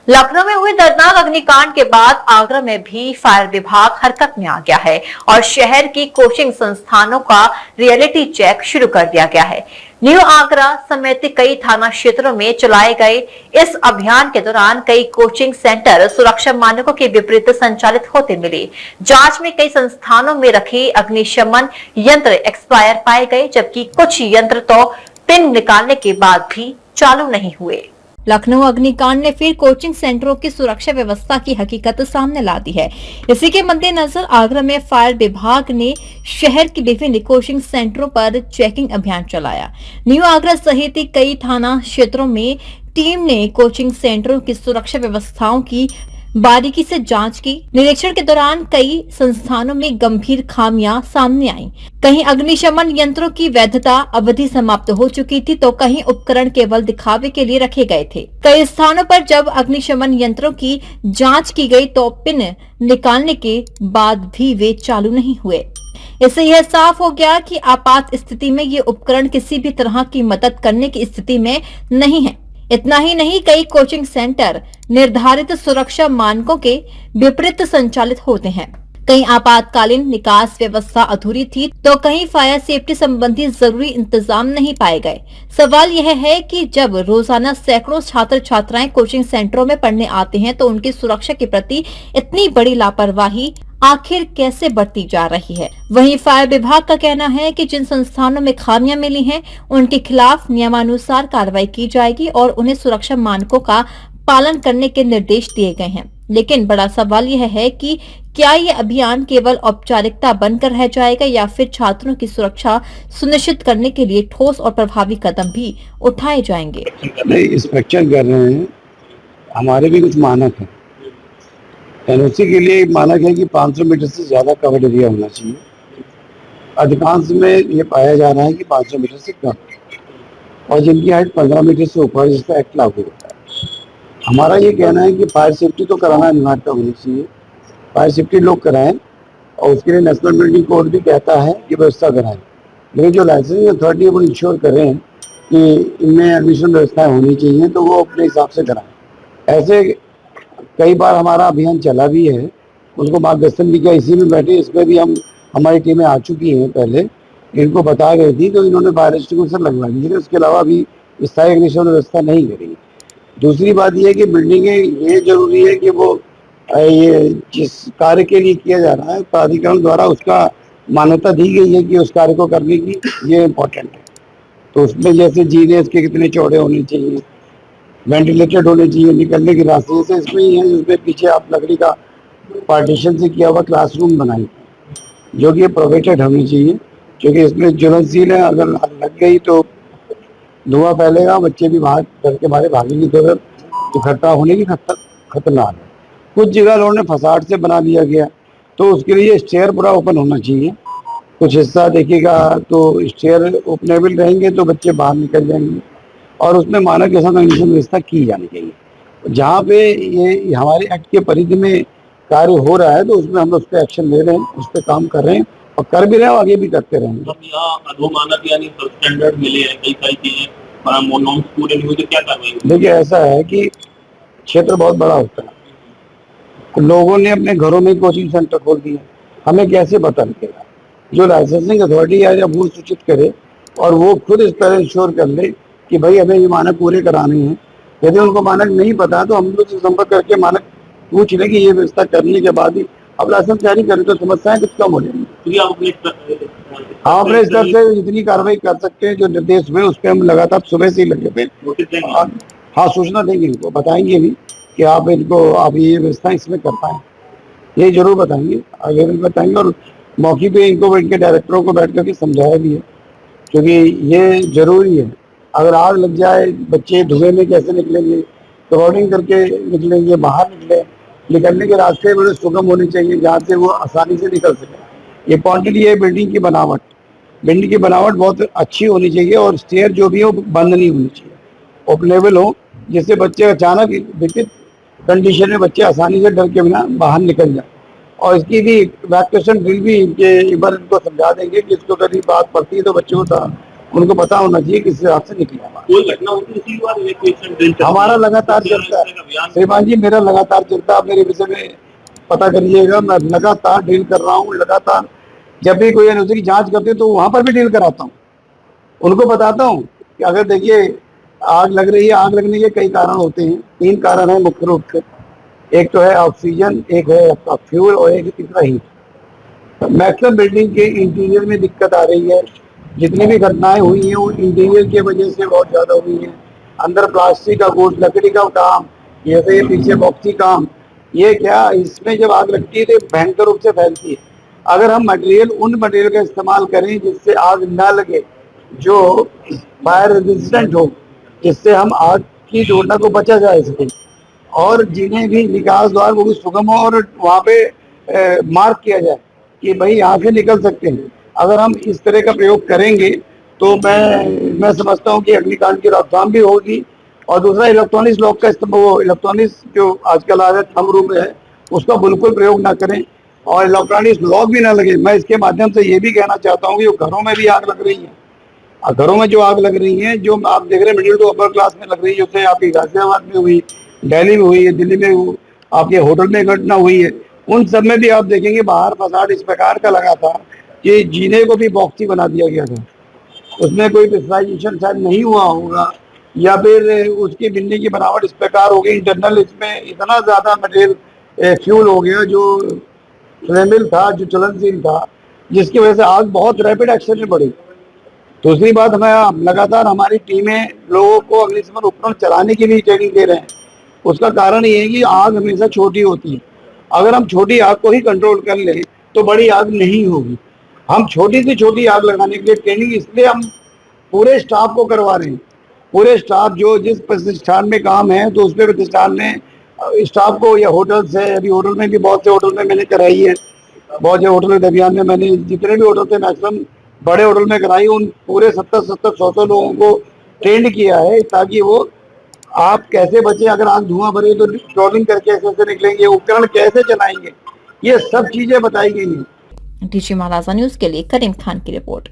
लखनऊ में हुए दर्दनाक अग्निकांड के बाद आगरा में भी फायर विभाग हरकत में आ गया है और शहर की कोचिंग संस्थानों का रियलिटी चेक शुरू कर दिया गया है। न्यू आगरा समेत कई थाना क्षेत्रों में चलाए गए इस अभियान के दौरान कई कोचिंग सेंटर सुरक्षा मानकों के विपरीत संचालित होते मिले। जांच में कई संस्थानों में रखे अग्निशमन यंत्र एक्सपायर पाए गए, जबकि कुछ यंत्र तो पिन निकालने के बाद भी चालू नहीं हुए। लखनऊ अग्निकांड ने फिर कोचिंग सेंटरों की सुरक्षा व्यवस्था की हकीकत सामने ला दी है। इसी के मद्देनजर आगरा में फायर विभाग ने शहर के विभिन्न कोचिंग सेंटरों पर चेकिंग अभियान चलाया। न्यू आगरा सहित कई थाना क्षेत्रों में टीम ने कोचिंग सेंटरों की सुरक्षा व्यवस्थाओं की बारीकी से जांच की। निरीक्षण के दौरान कई संस्थानों में गंभीर खामियां सामने आईं। कहीं अग्निशमन यंत्रों की वैधता अवधि समाप्त हो चुकी थी, तो कहीं उपकरण केवल दिखावे के लिए रखे गए थे। कई स्थानों पर जब अग्निशमन यंत्रों की जांच की गई तो पिन निकालने के बाद भी वे चालू नहीं हुए। इससे यह साफ हो गया कि आपात स्थिति में ये उपकरण किसी भी तरह की मदद करने की स्थिति में नहीं है। इतना ही नहीं, कई कोचिंग सेंटर निर्धारित सुरक्षा मानकों के विपरीत संचालित होते हैं। कहीं आपातकालीन निकास व्यवस्था अधूरी थी, तो कहीं फायर सेफ्टी संबंधी जरूरी इंतजाम नहीं पाए गए। सवाल यह है कि जब रोजाना सैकड़ों छात्र छात्राएं कोचिंग सेंटरों में पढ़ने आते हैं, तो उनकी सुरक्षा के प्रति इतनी बड़ी लापरवाही आखिर कैसे बढ़ती जा रही है। वहीं फायर विभाग का कहना है कि जिन संस्थानों में खामियां मिली हैं, उनके खिलाफ नियमानुसार कार्रवाई की जाएगी और उन्हें सुरक्षा मानकों का पालन करने के निर्देश दिए गए हैं। लेकिन बड़ा सवाल यह है कि क्या ये अभियान केवल औपचारिकता बनकर रह जाएगा या फिर छात्रों की सुरक्षा सुनिश्चित करने के लिए ठोस और प्रभावी कदम भी उठाए जाएंगे। इंस्पेक्शन कर रहे हैं, हमारे भी कुछ मानक हैं। एनओसी के लिए मानक है कि 500 मीटर से ज्यादा कवर्ड एरिया होना चाहिए। अधिकांश में ये पाया जा रहा है कि 500 मीटर से कम, और जिनकी हाइट 15 मीटर से ऊपर जिसका एक्ट लागू होता है। हमारा ये कहना है कि फायर सेफ्टी तो कराना अनिवार्य होनी चाहिए। फायर सेफ्टी लोग कराएं और उसके लिए नेशनल बिल्डिंग कोड भी कहता है कि व्यवस्था कराएं, लेकिन जो लाइसेंसिंग अथॉरिटी है वो इंश्योर करें कि इनमें एडमिशन व्यवस्थाएं होनी चाहिए, तो वो अपने हिसाब से कराएं। ऐसे कई बार हमारा अभियान चला भी है, उसको मार्गदर्शन भी किया। इसी में बैठे, इसमें भी हमारी टीमें आ चुकी हैं। पहले इनको बता गई थी तो इन्होंने फायर एक्सटिंग्विशर लगवा दी, उसके अलावा अभी स्थायी अग्निशमन व्यवस्था नहीं करी। दूसरी बात यह है कि बिल्डिंगें, ये जरूरी है कि वो ये जिस कार्य के लिए किया जा रहा है प्राधिकरण द्वारा उसका मान्यता दी गई है कि उस कार्य को करने की, ये इम्पोर्टेंट है। तो उसमें जैसे जीनेस के कितने चौड़े होने चाहिए, वेंटिलेटेड होने चाहिए, निकलने के रास्ते से इसमें ही है। उसमें पीछे आप लकड़ी का पार्टीशन से किया हुआ क्लासरूम बनाई, जो कि प्रोटेक्टेड होनी चाहिए, क्योंकि इसमें ज्वलनशील है। अगर लग गई तो धुआं फैलेगा, बच्चे भी बाहर डर के मारे भागेंगे, तो इकट्ठा होने की खतरनाक है। कुछ जगह उन्होंने फसाड से बना दिया गया, तो उसके लिए स्टेयर पूरा ओपन होना चाहिए। कुछ हिस्सा देखिएगा तो स्टेयर ओपनेबल रहेंगे तो बच्चे बाहर निकल जाएंगे, और उसमें मानक के साथ एडमिशन व्यवस्था की जानी चाहिए। जहाँ पे ये हमारे एक्ट के परिधि में कार्य हो रहा है, तो उसमें हम उस पर एक्शन ले रहे हैं, उस पर काम कर रहे हैं और कर भी रहे हैं, आगे भी करते रहेंगे। यहाँ अधोमानक यानी स्टैंडर्ड मिले हैं, कई सारी चीजें नॉर्म्स पूरे नहीं हुए, तो क्या कार्रवाई? देखिए, ऐसा है कि क्षेत्र बहुत बड़ा होता है, लोगों ने अपने घरों में कोचिंग सेंटर खोल दिए, हमें कैसे पता लगेगा? जो लाइसेंसिंग अथॉरिटी है या भूल सूचित करे और वो खुद इस तरह इंश्योर कर ले कि भाई हमें ये मानक पूरे कराने हैं। यदि उनको मानक नहीं पता तो हम लोग से संपर्क करके मानक पूछ लें कि ये व्यवस्था करने के बाद ही अब लाइसेंस जारी करें, तो समस्याएं कुछ कम हो जाएंगी। आप अपने स्तर से जितनी कार्रवाई कर सकते हैं, जो निर्देश हुए उस पर हम लगातार सुबह से ही लगे थे। हाँ, सूचना देंगे, इनको बताएंगे भी कि आप ये व्यवस्था इसमें कर पाए, ये जरूर बताएंगे, आगे भी बताएंगे। और मौके पे इनके डायरेक्टरों को बैठ करके समझाया भी है, क्योंकि ये जरूरी है। अगर आग लग जाए, बच्चे धुएं में कैसे निकलेंगे, कवर्डिंग करके निकलेंगे, बाहर निकलने के रास्ते बड़े सुगम होने चाहिए, जहाँ से वो आसानी से निकल सके। इम्पॉर्टेंट ये बिल्डिंग की बनावट बहुत अच्छी होनी चाहिए, और स्टेयर जो भी हो बंद नहीं होनी चाहिए, ओपन लेवल हो, जिससे बच्चे अचानक विकट कंडीशन में बच्चे आसानी से डर के बिना बाहर निकल जाए। और इसकी भी वैक्यूएशन ड्रिल भी एक बार इनको समझा देंगे कि इसको कभी बात पड़ती है तो बच्चों को उनको पता होना चाहिए किस हिसाब से निकला हमारा। कोई घटना होती है इसी बार इवैक्यूएशन ड्रिल चल रही है। हमारा लगातार इस तरह चलता का अभियान है श्रीमान जी, मेरा लगातार चलता है। आप मेरे विषय में पता करिएगा, मैं लगातार डील कर रहा हूँ। लगातार जब भी कोई एनओसी की जांच करते हैं तो वहां पर भी डील कराता हूँ। उनको बताता हूँ कि अगर देखिए आग लग रही है, आग लगने के कई कारण होते हैं। 3 कारण है मुख्य रूप से। एक तो है ऑक्सीजन, एक है आपका फ्यूल और एक तीसरा हीट। मैक्सिमम बिल्डिंग के इंटीरियर में दिक्कत आ रही है। जितनी भी घटनाएं हुई हैं वो इंटीरियर की वजह से बहुत ज्यादा हुई हैं। अंदर प्लास्टिक का गुड, लकड़ी का काम, जैसे ये पीछे बॉक्सी काम, ये क्या इसमें जब आग लगती है तो भयंकर रूप से फैलती है। अगर हम मटेरियल उन मटेरियल का इस्तेमाल करें जिससे आग ना लगे, जो फायर रेजिस्टेंट हो, जिससे हम आग की दुर्घटना को बचा जा सके, और जिन्हें भी निकास द्वार वो भी सुगम हो और वहाँ पे मार्क किया जाए कि भाई यहाँ से निकल सकते हैं। अगर हम इस तरह का प्रयोग करेंगे तो मैं समझता हूँ कि अग्निकांड की रोकथाम भी होगी। और दूसरा, इलेक्ट्रॉनिक्स लॉक का इस्तेमाल, वो इलेक्ट्रॉनिक्स जो आजकल आ रहा है थंब रूम है, उसका बिल्कुल प्रयोग ना करें और इलेक्ट्रॉनिक्स लॉक भी ना लगे। मैं इसके माध्यम से ये भी कहना चाहता हूँ कि घरों में भी आग लग रही है, घरों में जो आग लग रही है, जो आप देख रहे हैं मिडिल टू अपर क्लास में लग रही है, जैसे आपकी गाजियाबाद में हुई, दिल्ली में हुई है, दिल्ली में आपके होटल में घटना हुई है, उन सब में भी आप देखेंगे बाहर फसाड इस प्रकार का लगा था कि जीने को भी बॉक्सी बना दिया गया था। उसमें कोई प्रेशराइजेशन शायद नहीं हुआ होगा, या फिर उसकी बिल्डिंग की बनावट इस प्रकार हो गई, इंटरनल इसमें इतना ज्यादा मटेरियल फ्यूल हो गया जो फ्लेमेबल था, जो चलनशील था, जिसकी वजह से आग बहुत रैपिड एक्शन में बढ़ी। दूसरी बात, हमें लगातार हमारी टीमें लोगों को अग्निशमन उपकरण चलाने की भी ट्रेनिंग दे रहे हैं। उसका कारण ये है कि आग हमेशा छोटी होती है। अगर हम छोटी आग को ही कंट्रोल कर लें तो बड़ी आग नहीं होगी। हम छोटी से छोटी आग लगाने के लिए ट्रेनिंग इसलिए हम पूरे स्टाफ को करवा रहे हैं। पूरे स्टाफ जो जिस प्रतिष्ठान में काम है तो उस पर प्रतिष्ठान में स्टाफ को, या होटल से, अभी होटल में भी बहुत से होटल में मैंने कराई है, बहुत से होटल अभियान में मैंने जितने भी होटल थे मैक्सिमम बड़े होटल में कराई, उन पूरे 70-100 लोगों को ट्रेंड किया है ताकि वो आप कैसे बचे, अगर आग धुआं भरे तो ट्रॉलिंग करके ऐसे निकलेंगे, उपकरण कैसे चलाएंगे, ये सब चीजें बताई गई हैं। डीजी महाराजा न्यूज के लिए करीम खान की रिपोर्ट।